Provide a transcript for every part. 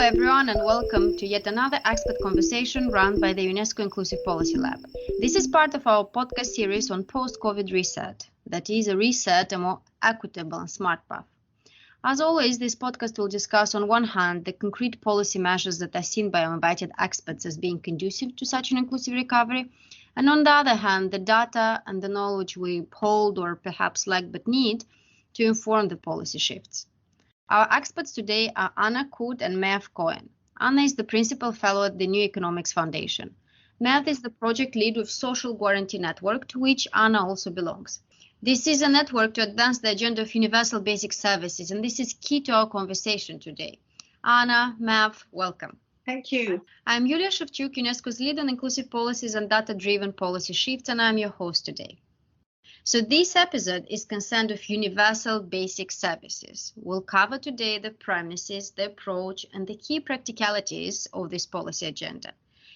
everyone, and welcome to yet another expert conversation run by the UNESCO Inclusive Policy Lab. This is part of our podcast series on post-COVID reset, that is a reset, a more equitable and smart path. As always, this podcast will discuss on one hand the concrete policy measures that are seen by our invited experts as being conducive to such an inclusive recovery, and on the other hand, the data and the knowledge we hold or perhaps lack but need to inform the policy shifts. Our experts today are Anna Coote and Maeve Cohen. Anna is the Principal Fellow at the New Economics Foundation. Maeve is the project lead with Social Guarantee Network, to which Anna also belongs. This is a network to advance the agenda of universal basic services, and this is key to our conversation today. Anna, Maeve, welcome. Thank you. I'm Iulia, UNESCO's lead on inclusive policies and data-driven policy shifts, and I'm your host today. So this episode is concerned with universal basic services. We'll cover today the premises, the approach, and the key practicalities of this policy agenda.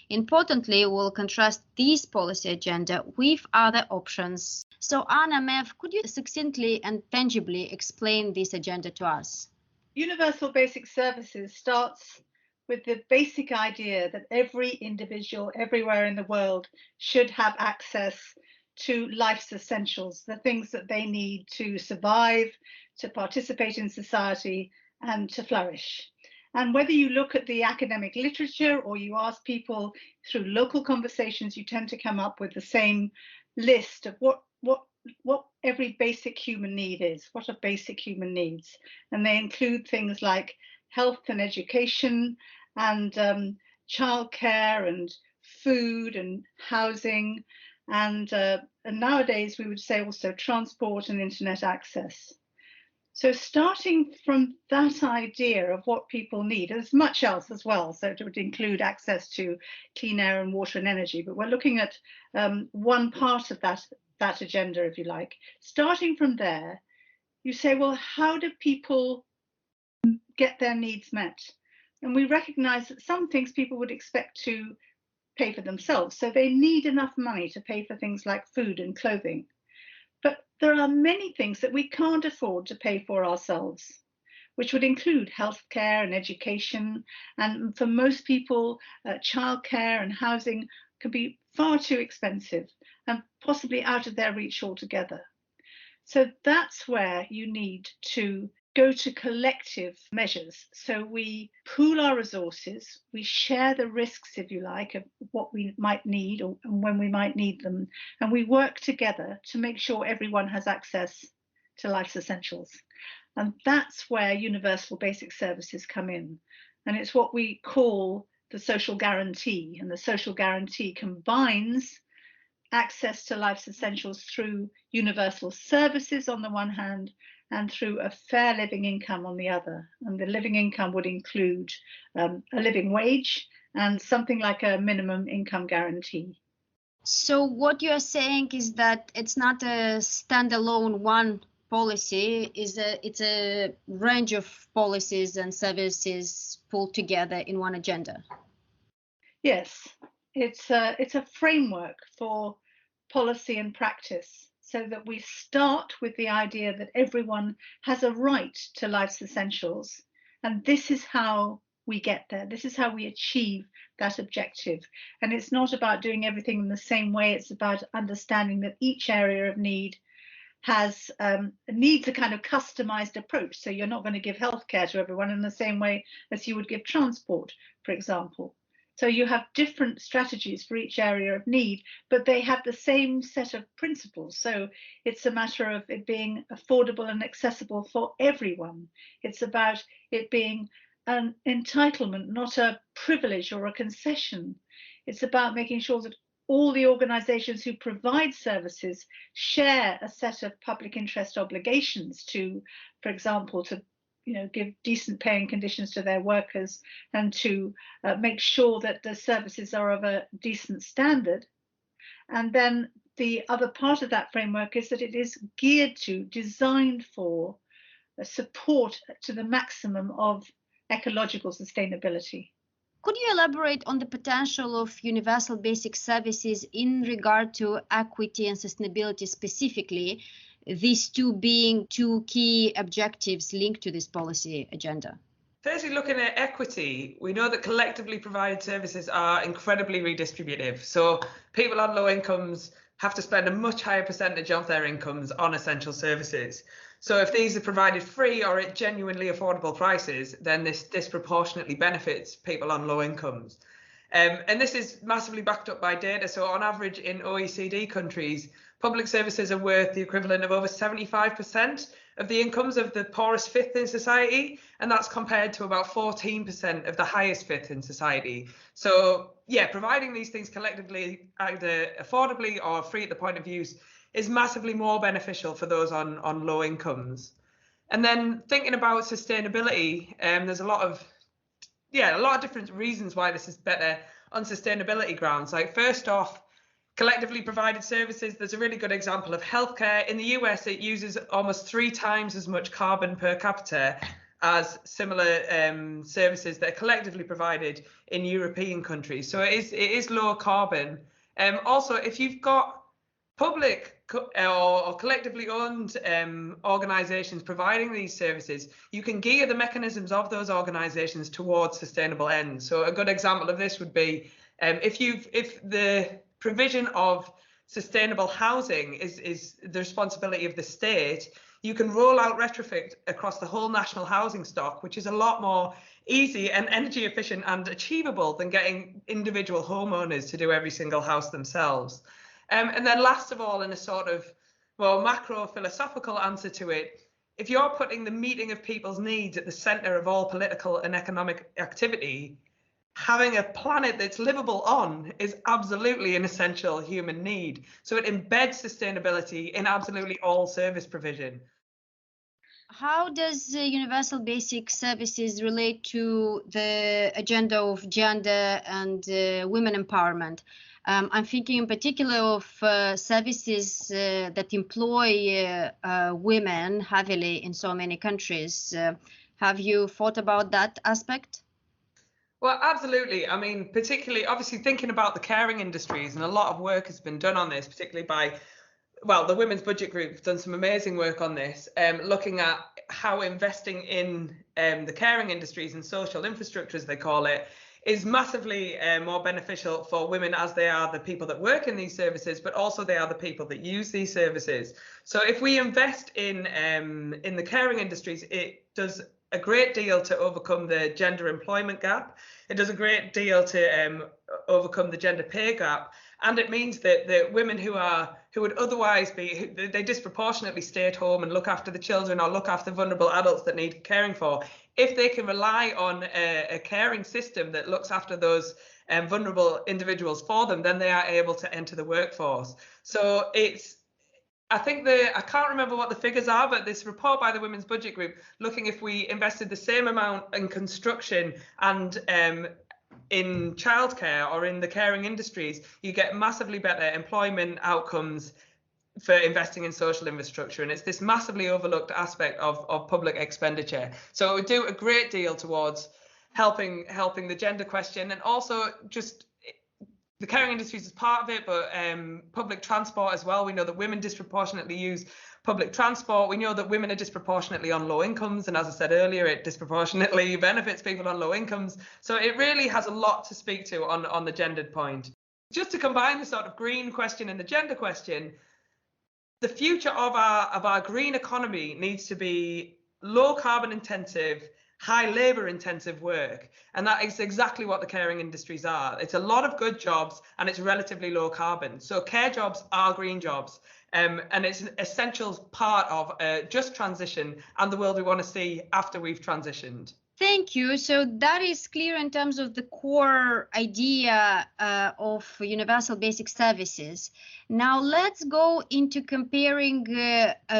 Importantly, we'll contrast this policy agenda with other options. So Anna, Maeve, could you succinctly and tangibly explain this agenda to us? Universal basic services starts with the basic idea that every individual everywhere in the world should have access to life's essentials, the things that they need to survive, to participate in society, and to flourish. And whether you look at the academic literature or you ask people through local conversations, you tend to come up with the same list of what every basic human need is, what are basic human needs. And they include things like health and education and childcare and food and housing, and nowadays we would say also transport and internet access. So starting from that idea of what people need, there's much else as well, so it would include access to clean air and water and energy, but we're looking at one part of that agenda, if you like. Starting from there, you say, well, how do people get their needs met? And we recognize that some things people would expect to pay for themselves, so they need enough money to pay for things like food and clothing. But there are many things that we can't afford to pay for ourselves, which would include healthcare and education, and for most people, childcare and housing can be far too expensive and possibly out of their reach altogether. So that's where you need to go to collective measures. So we pool our resources, we share the risks, if you like, of what we might need and when we might need them, and we work together to make sure everyone has access to life's essentials. And that's where universal basic services come in. And it's what we call the social guarantee. And the social guarantee combines access to life's essentials through universal services on the one hand, and through a fair living income on the other. And the living income would include a living wage and something like a minimum income guarantee. So what you are saying is that it's not a standalone one policy, it's a range of policies and services pulled together in one agenda. Yes, it's a framework for policy and practice, so that we start with the idea that everyone has a right to life's essentials. And this is how we get there. This is how we achieve that objective. And it's not about doing everything in the same way. It's about understanding that each area of need needs a kind of customized approach. So you're not going to give healthcare to everyone in the same way as you would give transport, for example. So you have different strategies for each area of need, but they have the same set of principles. So it's a matter of it being affordable and accessible for everyone. It's about it being an entitlement, not a privilege or a concession. It's about making sure that all the organizations who provide services share a set of public interest obligations to, for example, to give decent paying conditions to their workers and to make sure that the services are of a decent standard. And then the other part of that framework is that it is designed for support to the maximum of ecological sustainability. Could you elaborate on the potential of universal basic services in regard to equity and sustainability specifically, these two being two key objectives linked to this policy agenda? Firstly, looking at equity, we know that collectively provided services are incredibly redistributive. So people on low incomes have to spend a much higher percentage of their incomes on essential services. So if these are provided free or at genuinely affordable prices, then this disproportionately benefits people on low incomes. And this is massively backed up by data. So on average in OECD countries, public services are worth the equivalent of over 75% of the incomes of the poorest fifth in society, and that's compared to about 14% of the highest fifth in society. So yeah, providing these things collectively, either affordably or free at the point of use, is massively more beneficial for those on low incomes. And then thinking about sustainability, there's a lot of different reasons why this is better on sustainability grounds. Like, first off, collectively provided services. There's a really good example of healthcare. In the US, it uses almost 3 times as much carbon per capita as similar services that are collectively provided in European countries. So it is low carbon. Also, if you've got public or collectively owned organisations providing these services, you can gear the mechanisms of those organisations towards sustainable ends. So a good example of this would be if the provision of sustainable housing is the responsibility of the state, you can roll out retrofit across the whole national housing stock, which is a lot more easy and energy efficient and achievable than getting individual homeowners to do every single house themselves. And then last of all, in a sort of more macro philosophical answer to it, if you're putting the meeting of people's needs at the centre of all political and economic activity, having a planet that's livable on is absolutely an essential human need. So it embeds sustainability in absolutely all service provision. How does universal basic services relate to the agenda of gender and women empowerment? I'm thinking in particular of services that employ women heavily in so many countries. Have you thought about that aspect? Well, absolutely. I mean, particularly, obviously, thinking about the caring industries, and a lot of work has been done on this, particularly by, the Women's Budget Group have done some amazing work on this, looking at how investing in the caring industries and social infrastructure, as they call it, is massively more beneficial for women, as they are the people that work in these services, but also they are the people that use these services. So if we invest in the caring industries, it does a great deal to overcome the gender employment gap. It does a great deal to overcome the gender pay gap, and it means that women who would otherwise they disproportionately stay at home and look after the children or look after vulnerable adults that need caring for, if they can rely on a caring system that looks after those vulnerable individuals for them, then they are able to enter the workforce. So I can't remember what the figures are, but this report by the Women's Budget Group, looking if we invested the same amount in construction and in childcare or in the caring industries, you get massively better employment outcomes for investing in social infrastructure. And it's this massively overlooked aspect of public expenditure. So it would do a great deal towards helping the gender question, and also just the caring industries is part of it, but public transport as well. We know that women disproportionately use public transport. We know that women are disproportionately on low incomes, and as I said earlier, it disproportionately benefits people on low incomes. So it really has a lot to speak to on the gendered point. Just to combine the sort of green question and the gender question, the future of our green economy needs to be low carbon intensive, high labour intensive work, and that is exactly what the caring industries are. It's a lot of good jobs and it's relatively low carbon. So care jobs are green jobs, and it's an essential part of a just transition and the world we want to see after we've transitioned. Thank you. So that is clear in terms of the core idea of universal basic services. Now let's go into comparing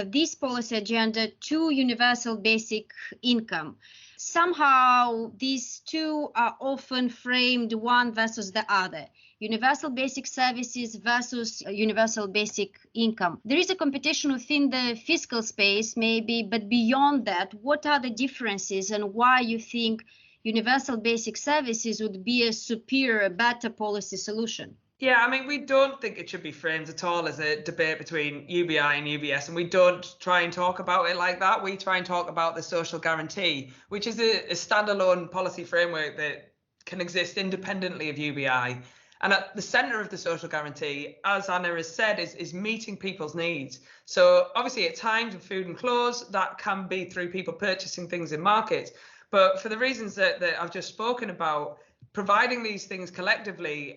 this policy agenda to universal basic income. Somehow these two are often framed one versus the other. Universal basic services versus universal basic income. There is a competition within the fiscal space maybe, but beyond that, what are the differences and why you think universal basic services would be a superior, better policy solution? Yeah, I mean, we don't think it should be framed at all as a debate between UBI and UBS, and we don't try and talk about it like that. We try and talk about the social guarantee, which is a standalone policy framework that can exist independently of UBI. And at the centre of the social guarantee, as Anna has said, is meeting people's needs. So obviously at times with food and clothes, that can be through people purchasing things in markets. But for the reasons that I've just spoken about, providing these things collectively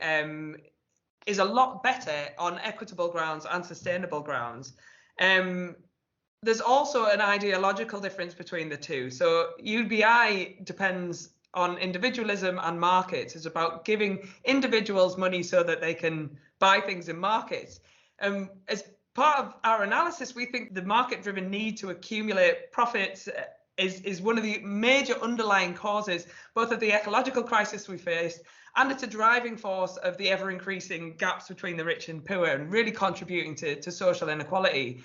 is a lot better on equitable grounds and sustainable grounds. There's also an ideological difference between the two. So UBI depends on individualism and markets. It's about giving individuals money so that they can buy things in markets. As part of our analysis, we think the market-driven need to accumulate profits is one of the major underlying causes, both of the ecological crisis we faced, and it's a driving force of the ever-increasing gaps between the rich and poor and really contributing to social inequality.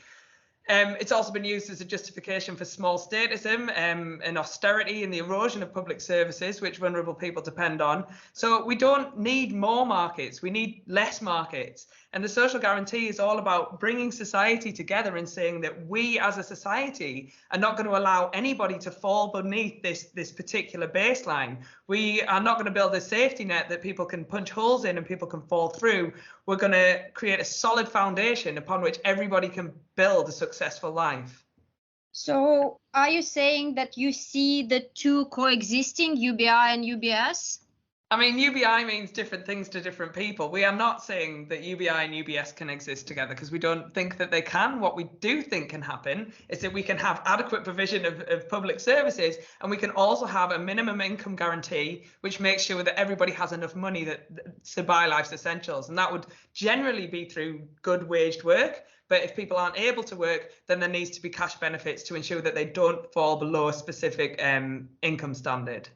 It's also been used as a justification for small statism and austerity and the erosion of public services, which vulnerable people depend on. So we don't need more markets, we need less markets. And the social guarantee is all about bringing society together and saying that we as a society are not going to allow anybody to fall beneath this particular baseline. We are not going to build a safety net that people can punch holes in and people can fall through. We're going to create a solid foundation upon which everybody can build a successful life. So are you saying that you see the two coexisting, UBI and UBS? I mean, UBI means different things to different people. We are not saying that UBI and UBS can exist together because we don't think that they can. What we do think can happen is that we can have adequate provision of public services, and we can also have a minimum income guarantee, which makes sure that everybody has enough money to buy life's essentials. And that would generally be through good waged work. But if people aren't able to work, then there needs to be cash benefits to ensure that they don't fall below a specific income standard.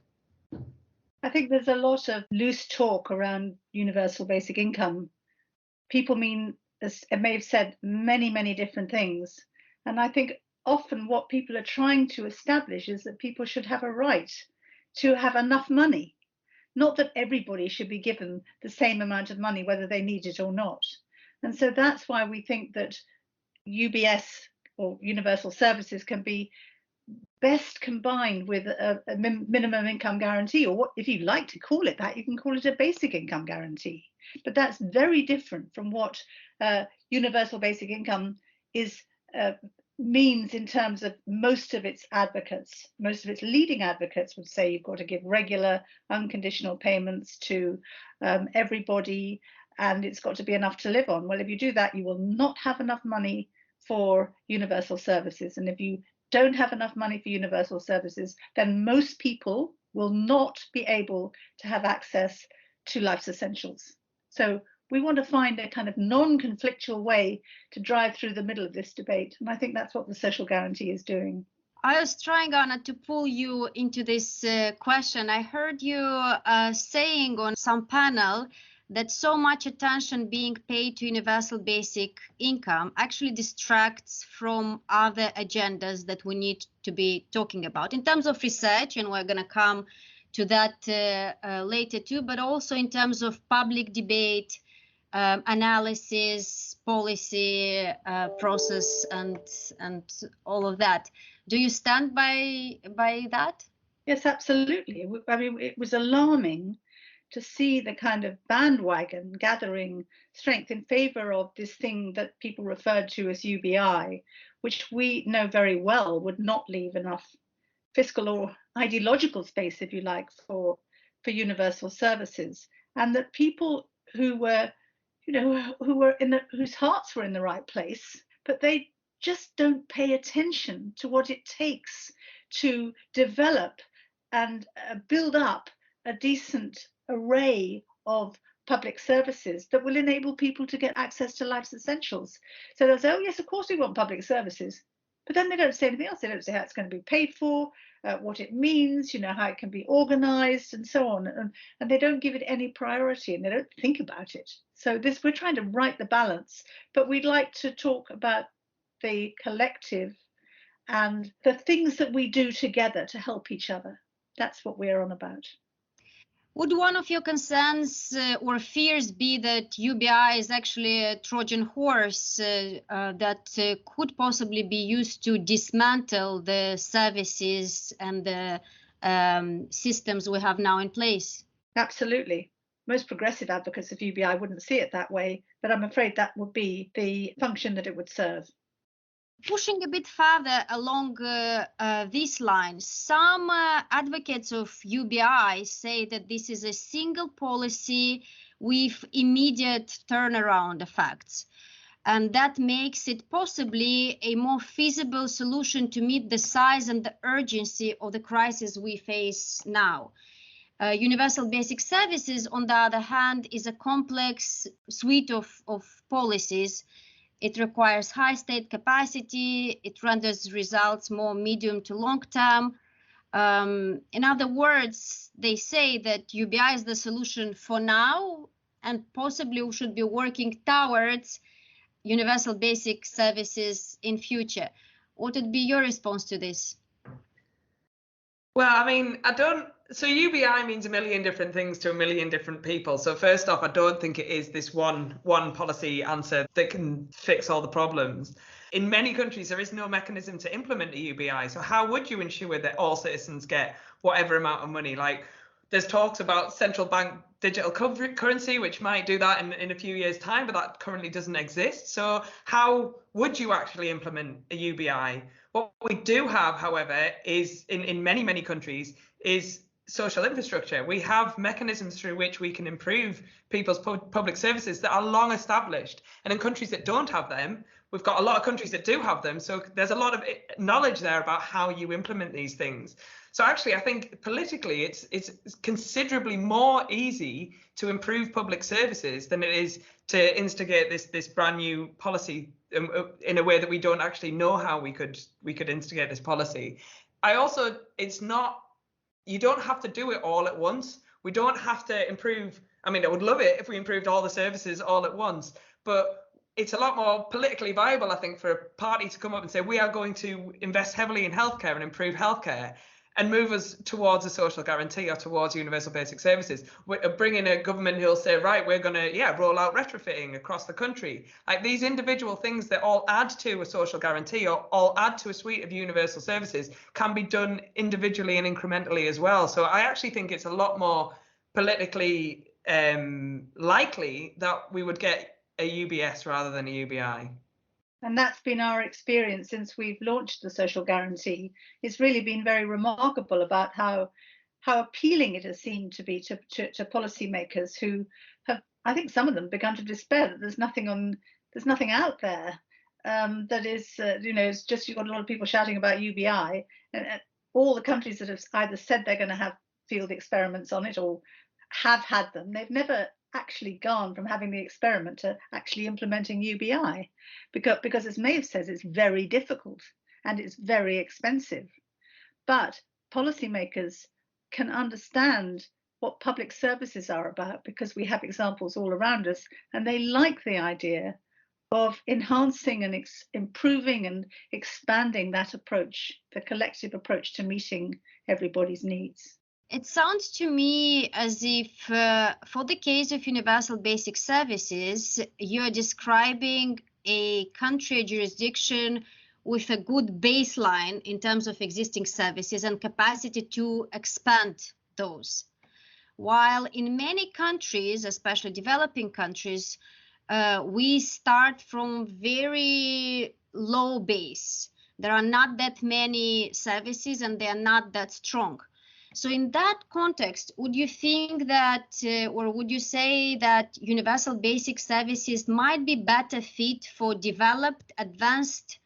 I think there's a lot of loose talk around universal basic income. People mean, as Maeve said, many, many different things. And I think often what people are trying to establish is that people should have a right to have enough money. Not that everybody should be given the same amount of money, whether they need it or not. And so that's why we think that UBS or universal services can be best combined with a minimum income guarantee, or what, if you like to call it that, you can call it a basic income guarantee. But that's very different from what universal basic income means in terms of most of its advocates. Most of its leading advocates would say you've got to give regular unconditional payments to everybody, and it's got to be enough to live on. Well, if you do that, you will not have enough money for universal services. And if you don't have enough money for universal services, then most people will not be able to have access to life's essentials. So we want to find a kind of non-conflictual way to drive through the middle of this debate. And I think that's what the social guarantee is doing. I was trying, Anna, to pull you into this question. I heard you saying on some panel that so much attention being paid to universal basic income actually distracts from other agendas that we need to be talking about in terms of research, and we're going to come to that later too, but also in terms of public debate, analysis, policy process, and all of that. Do you stand by that? Yes, absolutely. I mean, it was alarming to see the kind of bandwagon gathering strength in favor of this thing that people referred to as UBI, which we know very well would not leave enough fiscal or ideological space, if you like, for universal services, and that people who were, whose hearts were in the right place, but they just don't pay attention to what it takes to develop and build up a decent array of public services that will enable people to get access to life's essentials. So they'll say, oh yes, of course we want public services, but then they don't say anything else. They don't say how it's going to be paid for, what it means, how it can be organized and so on. And they don't give it any priority, and they don't think about it. So we're trying to right the balance, but we'd like to talk about the collective and the things that we do together to help each other. That's what we're on about. Would one of your concerns or fears be that UBI is actually a Trojan horse that could possibly be used to dismantle the services and the systems we have now in place? Absolutely. Most progressive advocates of UBI wouldn't see it that way, but I'm afraid that would be the function that it would serve. Pushing a bit further along these lines, some advocates of UBI say that this is a single policy with immediate turnaround effects, and that makes it possibly a more feasible solution to meet the size and the urgency of the crisis we face now. Universal basic services, on the other hand, is a complex suite of policies. It requires high state capacity. It renders results more medium to long term. In other words, they say that UBI is the solution for now, and possibly we should be working towards universal basic services in future. What would be your response to this? Well, I mean, so UBI means a million different things to a million different people. So first off, I don't think it is this one policy answer that can fix all the problems. In many countries, there is no mechanism to implement a UBI. So how would you ensure that all citizens get whatever amount of money? Like, there's talks about central bank digital currency, which might do that in a few years' time, but that currently doesn't exist. So how would you actually implement a UBI? What we do have, however, is in many, many countries is social infrastructure. We have mechanisms through which we can improve people's public services that are long established. And in countries that don't have them, we've got a lot of countries that do have them. So there's a lot of knowledge there about how you implement these things. So actually, I think politically, it's considerably more easy to improve public services than it is to instigate this brand new policy in a way that we don't actually know how we could instigate this policy. You don't have to do it all at once. We don't have to improve. I mean, I would love it if we improved all the services all at once, but it's a lot more politically viable, I think, for a party to come up and say, we are going to invest heavily in healthcare and improve healthcare and move us towards a social guarantee or towards universal basic services. We're bringing a government who'll say, right, we're going to, roll out retrofitting across the country. Like, these individual things that all add to a social guarantee or all add to a suite of universal services can be done individually and incrementally as well. So I actually think it's a lot more politically likely that we would get a UBS rather than a UBI. And that's been our experience since we've launched the social guarantee. It's really been very remarkable about how appealing it has seemed to be to policymakers who have, I think some of them, begun to despair that there's nothing out there that is, it's just, you've got a lot of people shouting about UBI, and all the countries that have either said they're going to have field experiments on it or have had them, they've never actually gone from having the experiment to actually implementing UBI, because as Maeve says, it's very difficult and it's very expensive. But policymakers can understand what public services are about because we have examples all around us, and they like the idea of enhancing and improving and expanding that approach, the collective approach to meeting everybody's needs. It sounds to me as if for the case of universal basic services, you're describing a country, a jurisdiction with a good baseline in terms of existing services and capacity to expand those. While in many countries, especially developing countries, we start from very low base. There are not that many services and they are not that strong. So in that context, would you think that, or would you say that universal basic services might be better fit for developed, advanced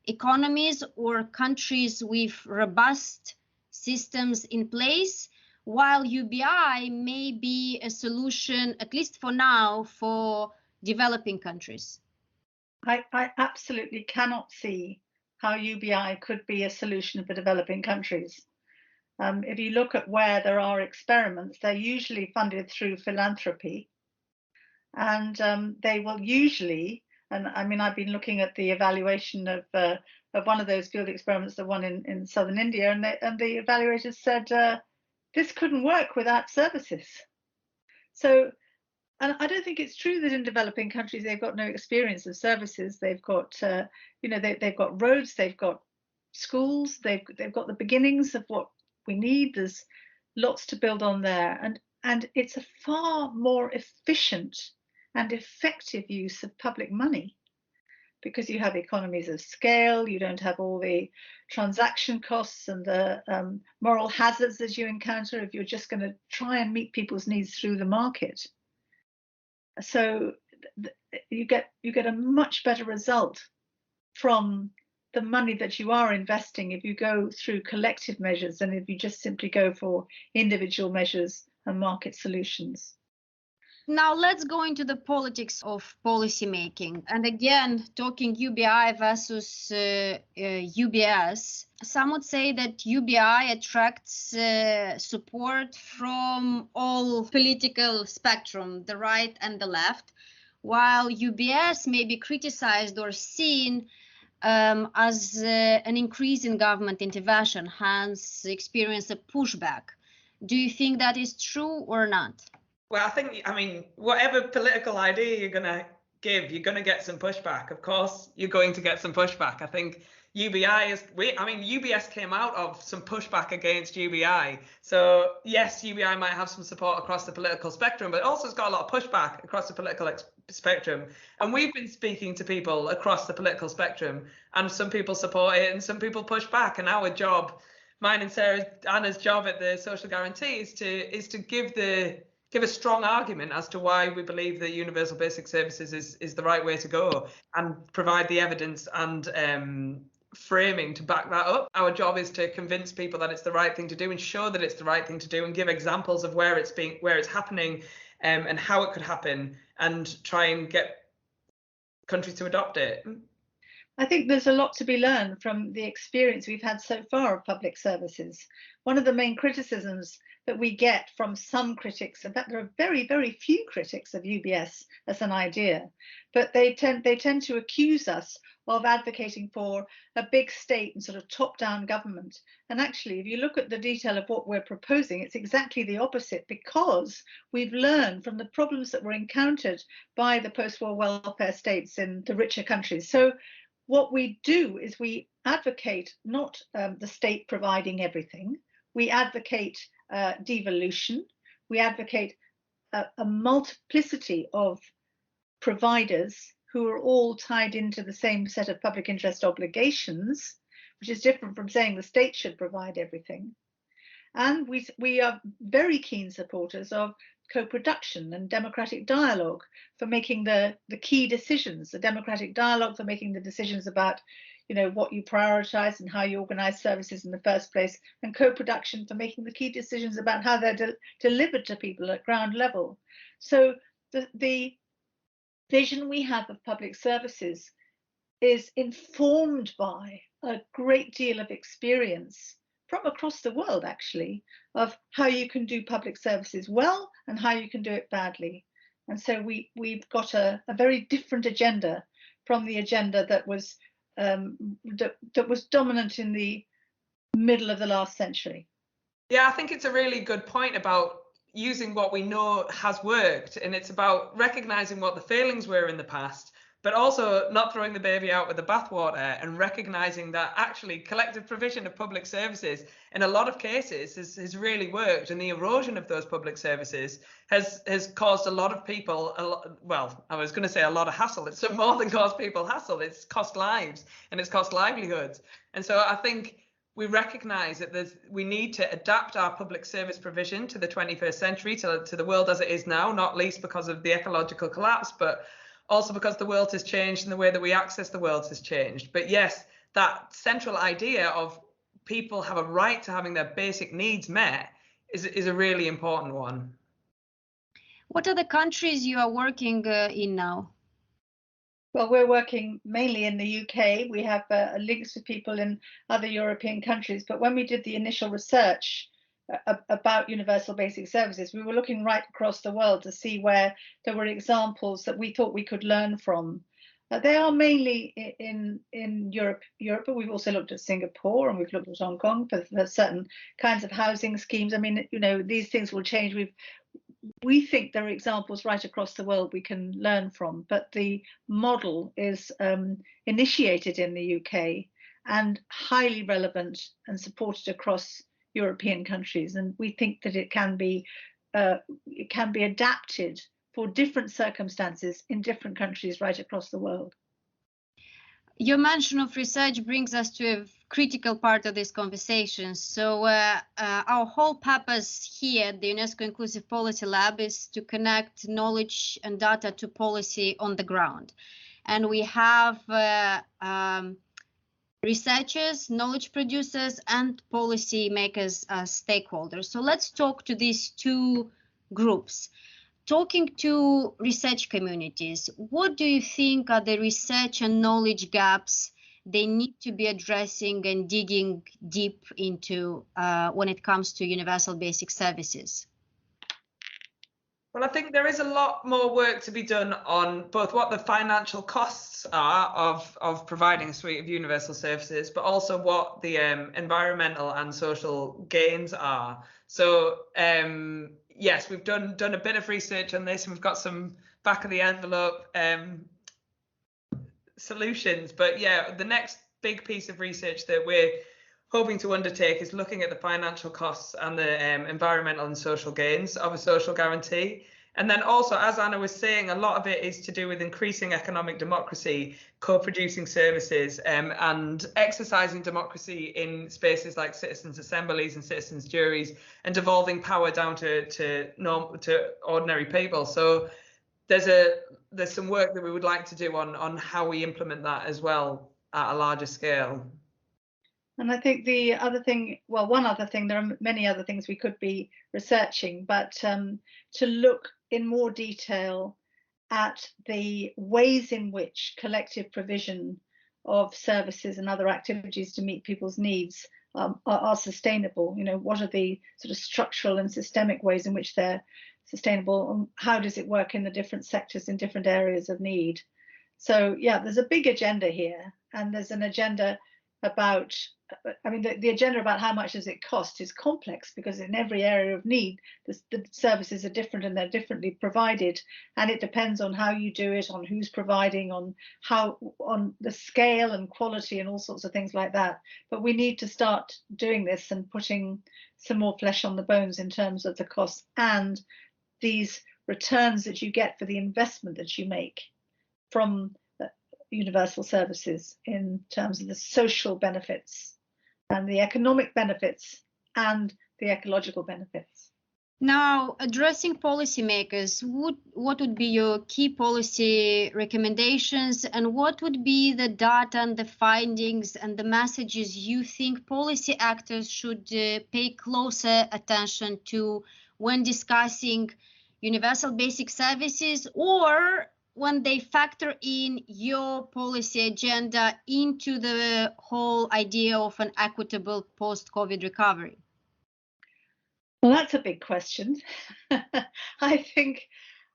economies or countries with robust systems in place, while UBI may be a solution, at least for now, for developing countries? I absolutely cannot see how UBI could be a solution for developing countries. If you look at where there are experiments, they're usually funded through philanthropy, and they will usually, and I mean, I've been looking at the evaluation of one of those field experiments, the one in southern India, and the evaluators said this couldn't work without services. So, and I don't think it's true that in developing countries they've got no experience of services. They've got, they've got roads, they've got schools, they've got the beginnings of what we need. There's lots to build on there, and it's a far more efficient and effective use of public money, because you have economies of scale. You don't have all the transaction costs and the moral hazards that you encounter if you're just going to try and meet people's needs through the market. So you get a much better result from the money that you are investing if you go through collective measures than if you just simply go for individual measures and market solutions. Now let's go into the politics of policy making. And again, talking UBI versus UBS, some would say that UBI attracts support from all political spectrum, the right and the left, while UBS may be criticized or seen as an increase in government intervention, hence experience a pushback. Do you think that is true or not? Well, I mean, whatever political idea you're going to give, you're going to get some pushback. Of course, you're going to get some pushback. I think UBS came out of some pushback against UBI. So yes, UBI might have some support across the political spectrum, but also it's got a lot of pushback across the political spectrum. And we've been speaking to people across the political spectrum, and some people support it and some people push back. And our job, mine and Anna's job at the Social Guarantee is to give a strong argument as to why we believe that universal basic services is the right way to go, and provide the evidence and framing to back that up. Our job is to convince people that it's the right thing to do and show that it's the right thing to do, and give examples of where it's happening and how it could happen, and try and get countries to adopt it. I think there's a lot to be learned from the experience we've had so far of public services. One of the main criticisms that we get from some critics, in fact there are very, very few critics of UBS as an idea, but they tend to accuse us of advocating for a big state and sort of top-down government. And actually, if you look at the detail of what we're proposing, it's exactly the opposite, because we've learned from the problems that were encountered by the post-war welfare states in the richer countries. So what we do is we advocate not the state providing everything. We advocate devolution. We advocate a multiplicity of providers who are all tied into the same set of public interest obligations, which is different from saying the state should provide everything. And we are very keen supporters of co-production and democratic dialogue for making the key decisions, the democratic dialogue for making the decisions about what you prioritize and how you organize services in the first place, and co-production for making the key decisions about how they're delivered to people at ground level. So the vision we have of public services is informed by a great deal of experience from across the world, actually, of how you can do public services well and how you can do it badly. And so we've got a very different agenda from the agenda that was dominant in the middle of the last century. Yeah, I think it's a really good point about using what we know has worked, and it's about recognizing what the failings were in the past, but also not throwing the baby out with the bathwater, and recognizing that actually collective provision of public services in a lot of cases has really worked, and the erosion of those public services has caused a lot of people I was going to say a lot of hassle. It's more than caused people hassle. It's cost lives and it's cost livelihoods. And so I think we recognise that we need to adapt our public service provision to the 21st century, to the world as it is now, not least because of the ecological collapse, but also because the world has changed and the way that we access the world has changed. But yes, that central idea of people have a right to having their basic needs met is a really important one. What are the countries you are working in now? Well, we're working mainly in the UK. We have links with people in other European countries. But when we did the initial research about universal basic services, we were looking right across the world to see where there were examples that we thought we could learn from. They are mainly in Europe, but we've also looked at Singapore and we've looked at Hong Kong for certain kinds of housing schemes. I mean, these things will change. we think there are examples right across the world we can learn from, but the model is initiated in the UK and highly relevant and supported across European countries. And we think that it can be adapted for different circumstances in different countries right across the world. Your mention of research brings us to a critical part of this conversation. So our whole purpose here at the UNESCO Inclusive Policy Lab is to connect knowledge and data to policy on the ground. And we have researchers, knowledge producers, and policy makers as stakeholders. So let's talk to these two groups. Talking to research communities, what do you think are the research and knowledge gaps they need to be addressing and digging deep into when it comes to universal basic services? Well, I think there is a lot more work to be done on both what the financial costs are of providing a suite of universal services, but also what the environmental and social gains are. So yes, we've done a bit of research on this, and we've got some back of the envelope solutions. But yeah, the next big piece of research that we're hoping to undertake is looking at the financial costs and the environmental and social gains of a social guarantee. And then also, as Anna was saying, a lot of it is to do with increasing economic democracy, co-producing services, and exercising democracy in spaces like citizens' assemblies and citizens' juries, and devolving power down to ordinary people. So there's some work that we would like to do on how we implement that as well at a larger scale. And I think the other thing, well, one other thing, there are many other things we could be researching, but to look in more detail at the ways in which collective provision of services and other activities to meet people's needs are sustainable. You know, what are the sort of structural and systemic ways in which they're sustainable, and how does it work in the different sectors in different areas of need? So yeah, there's a big agenda here, and there's an agenda about, I mean, the agenda about how much does it cost is complex, because in every area of need, the services are different and they're differently provided, and it depends on how you do it, on who's providing, on the scale and quality and all sorts of things like that. But we need to start doing this and putting some more flesh on the bones in terms of the costs and these returns that you get for the investment that you make from universal services, in terms of the social benefits and the economic benefits and the ecological benefits. Now, addressing policymakers, what would be your key policy recommendations, and what would be the data and the findings and the messages you think policy actors should pay closer attention to when discussing universal basic services, or when they factor in your policy agenda into the whole idea of an equitable post-COVID recovery? Well, that's a big question. I think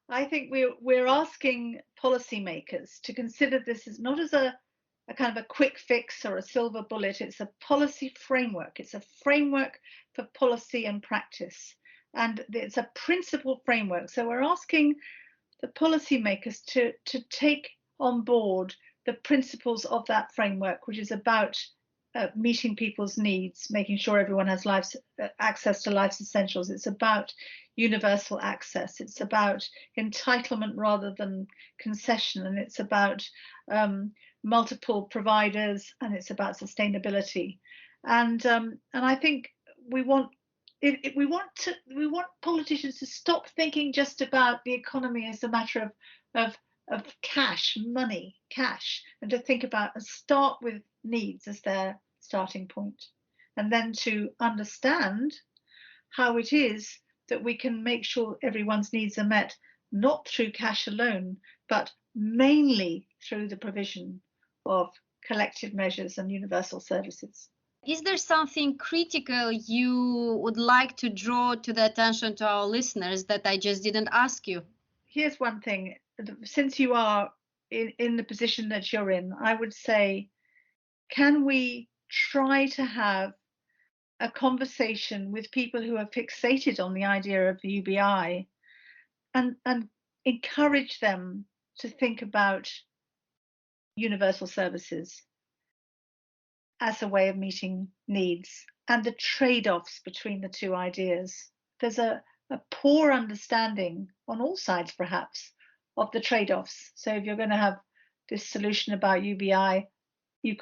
we're asking policymakers to consider this as not as a kind of a quick fix or a silver bullet. It's a policy framework. It's a framework for policy and practice, and it's a principle framework. So we're asking the policymakers to take on board the principles of that framework, which is about meeting people's needs, making sure everyone has access to life's essentials. It's about universal access. It's about entitlement rather than concession, and it's about multiple providers, and it's about sustainability. And I think we want politicians to stop thinking just about the economy as a matter of cash, and to think about and start with needs as their starting point, and then to understand how it is that we can make sure everyone's needs are met, not through cash alone, but mainly through the provision of collective measures and universal services. Is there something critical you would like to draw to the attention to our listeners that I just didn't ask you? Here's one thing. Since you are in the position that you're in, I would say, can we try to have a conversation with people who are fixated on the idea of the UBI and encourage them to think about universal services as a way of meeting needs and the trade-offs between the two ideas. There's a poor understanding on all sides, perhaps, of the trade-offs. So if you're going to have this solution about UBI, you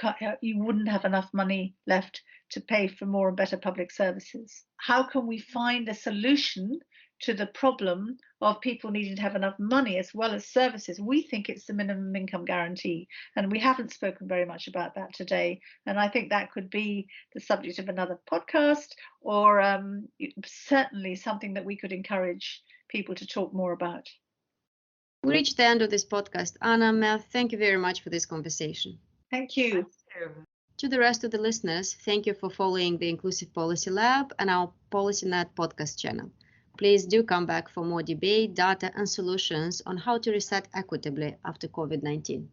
wouldn't have enough money left to pay for more and better public services. How can we find a solution to the problem of people needing to have enough money as well as services? We think it's the minimum income guarantee, and we haven't spoken very much about that today. And I think that could be the subject of another podcast, or certainly something that we could encourage people to talk more about. We reached the end of this podcast. Anna, Maeve, thank you very much for this conversation. Thank you. To the rest of the listeners, thank you for following the Inclusive Policy Lab and our PolicyNet podcast channel. Please do come back for more debate, data, and solutions on how to reset equitably after COVID-19.